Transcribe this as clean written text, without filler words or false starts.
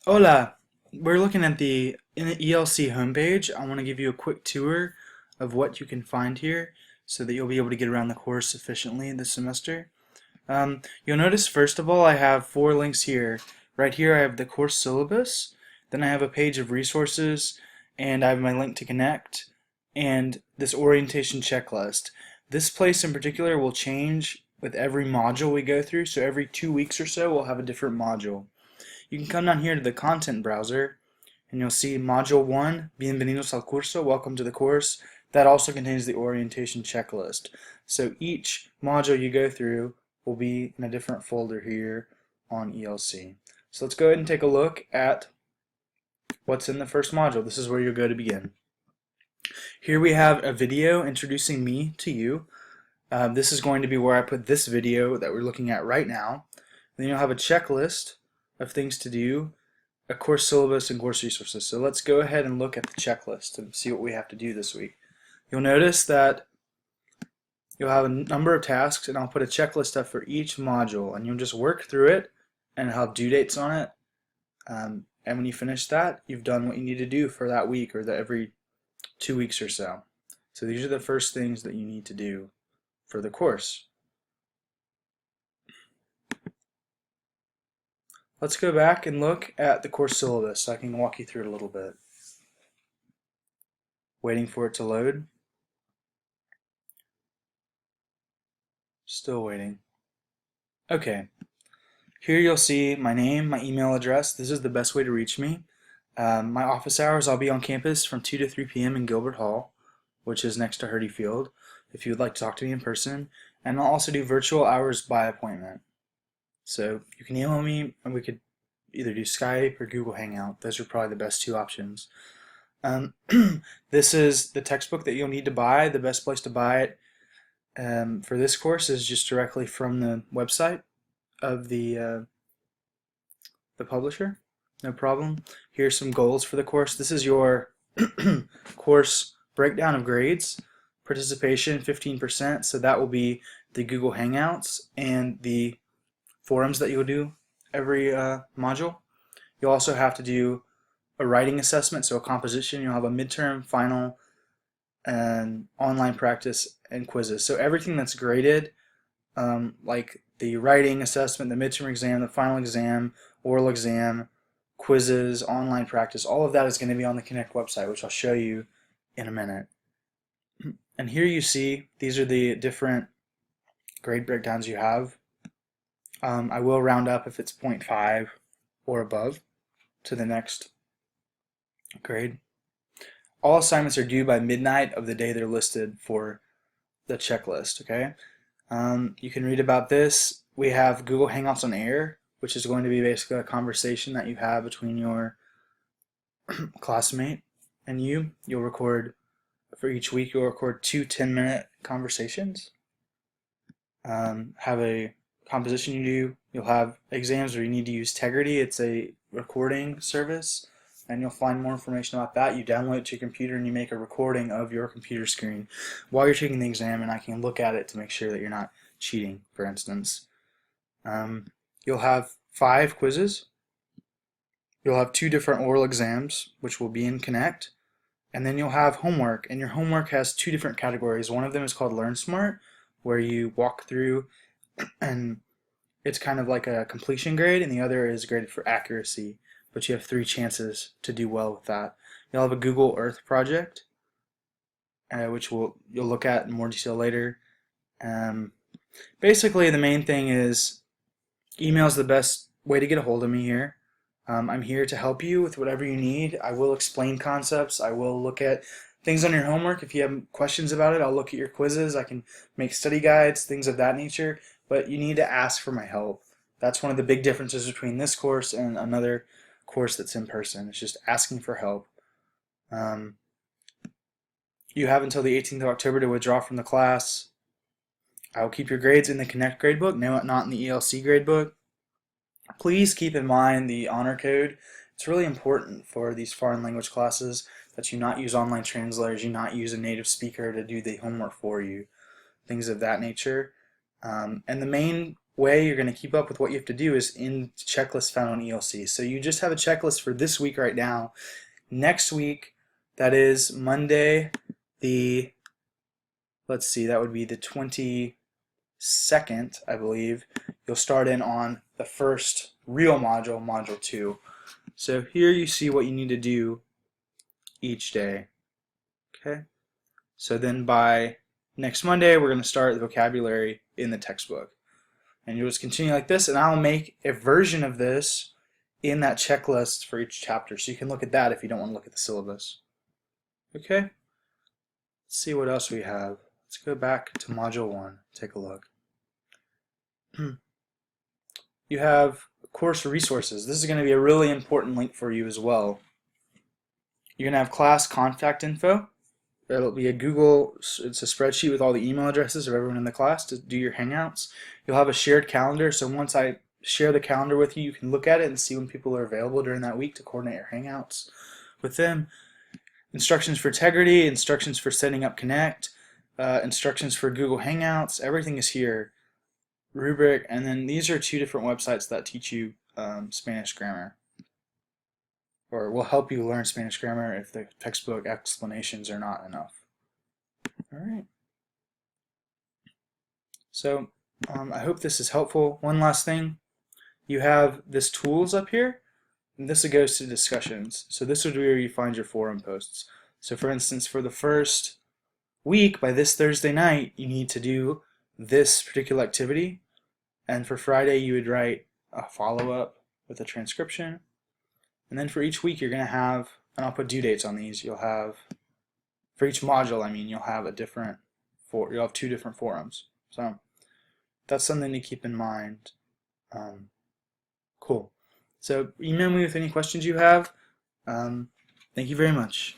Hola! We're looking at the eLC homepage. I want to give you a quick tour of what you can find here so that you'll be able to get around the course efficiently this semester. You'll notice first of all I have 4 links here. Right here I have the course syllabus, then I have a page of resources, and I have my link to connect, and this orientation checklist. This place in particular will change with every module we go through, so every 2 weeks or so we'll have a different module. You can come down here to the content browser and you'll see module 1, Bienvenidos al curso, welcome to the course. That also contains the orientation checklist. So each module you go through will be in a different folder here on eLC. So let's go ahead and take a look at what's in the first module. This is where you'll go to begin. Here we have a video introducing me to you. This is going to be where I put this video that we're looking at right now. Then you'll have a checklist of things to do, a course syllabus, and course resources. So let's go ahead and look at the checklist and see what we have to do this week. You'll notice that you'll have a number of tasks, and I'll put a checklist up for each module, and you'll just work through it and have due dates on it. And when you finish that, you've done what you need to do for that week or every 2 weeks or so. So these are the first things that you need to do for the course. Let's go back and look at the course syllabus so I can walk you through it a little bit. Waiting for it to load. Still waiting. Okay. Here you'll see my name, my email address. This is the best way to reach me. My office hours, I'll be on campus from 2 to 3 p.m. in Gilbert Hall, which is next to Hurdy Field, if you would like to talk to me in person. And I'll also do virtual hours by appointment. So you can email me, and we could either do Skype or Google Hangout. Those are probably the best 2 options. This is the textbook that you'll need to buy. The best place to buy it for this course is just directly from the website of the publisher. No problem. Here's some goals for the course. This is your course breakdown of grades. Participation 15%, so that will be the Google Hangouts and the forums that you'll do every module. You'll also have to do a writing assessment, so a composition. You'll have a midterm, final, and online practice and quizzes. So everything that's graded, like the writing assessment, the midterm exam, the final exam, oral exam, quizzes, online practice, all of that is going to be on the Connect website, which I'll show you in a minute. And here you see these are the different grade breakdowns you have. I will round up if it's 0.5 or above to the next grade. All assignments are due by midnight of the day they're listed for the checklist, okay? You can read about this. We have Google Hangouts on Air, which is going to be basically a conversation that you have between your classmate and you. You'll record, for each week, you'll record 2 10-minute conversations. Have a composition you do. You'll have exams where you need to use Tegrity. It's a recording service, and you'll find more information about that. You download it to your computer and you make a recording of your computer screen while you're taking the exam, and I can look at it to make sure that you're not cheating, for instance. You'll have 5 quizzes. You'll have 2 different oral exams, which will be in Connect, and then you'll have homework, and your homework has 2 different categories. One of them is called Learn Smart, where you walk through and it's kind of like a completion grade, and the other is graded for accuracy, but you have 3 chances to do well with that. You'll have a Google Earth project, which you'll look at in more detail later. Basically, the main thing is email is the best way to get a hold of me here. I'm here to help you with whatever you need. I will explain concepts. I will look at things on your homework. If you have questions about it, I'll look at your quizzes. I can make study guides, things of that nature. But you need to ask for my help. That's one of the big differences between this course and another course that's in person. It's just asking for help. You have until the 18th of October to withdraw from the class. I will keep your grades in the Connect gradebook, not in the eLC gradebook. Please keep in mind the honor code. It's really important for these foreign language classes that you not use online translators, you not use a native speaker to do the homework for you, things of that nature. And the main way you're going to keep up with what you have to do is in checklist found on eLC. So you just have a checklist for this week right now. Next week, that is Monday, let's see, that would be the 22nd, I believe. You'll start in on the first real module, Module 2. So here you see what you need to do each day. Okay. So then by next Monday, we're going to start the vocabulary in the textbook. And you'll just continue like this, and I'll make a version of this in that checklist for each chapter. So you can look at that if you don't want to look at the syllabus. Okay? Let's see what else we have. Let's go back to Module 1. Take a look. You have course resources. This is going to be a really important link for you as well. You're going to have class contact info. It'll be it's a spreadsheet with all the email addresses of everyone in the class to do your Hangouts. You'll have a shared calendar, so once I share the calendar with you, you can look at it and see when people are available during that week to coordinate your Hangouts with them. Instructions for integrity, instructions for setting up Connect, instructions for Google Hangouts, everything is here. Rubric, and then these are 2 different websites that teach you Spanish grammar, or will help you learn Spanish grammar if the textbook explanations are not enough. Alright. So I hope this is helpful. One last thing. You have this tools up here, and this goes to discussions. So this would be where you find your forum posts. So for instance, for the first week, by this Thursday night, you need to do this particular activity. And for Friday, you would write a follow-up with a transcription. And then for each week, you're going to have, and I'll put due dates on these, you'll have, for each module, you'll have you'll have 2 different forums. So that's something to keep in mind. Cool. So email me with any questions you have. Thank you very much.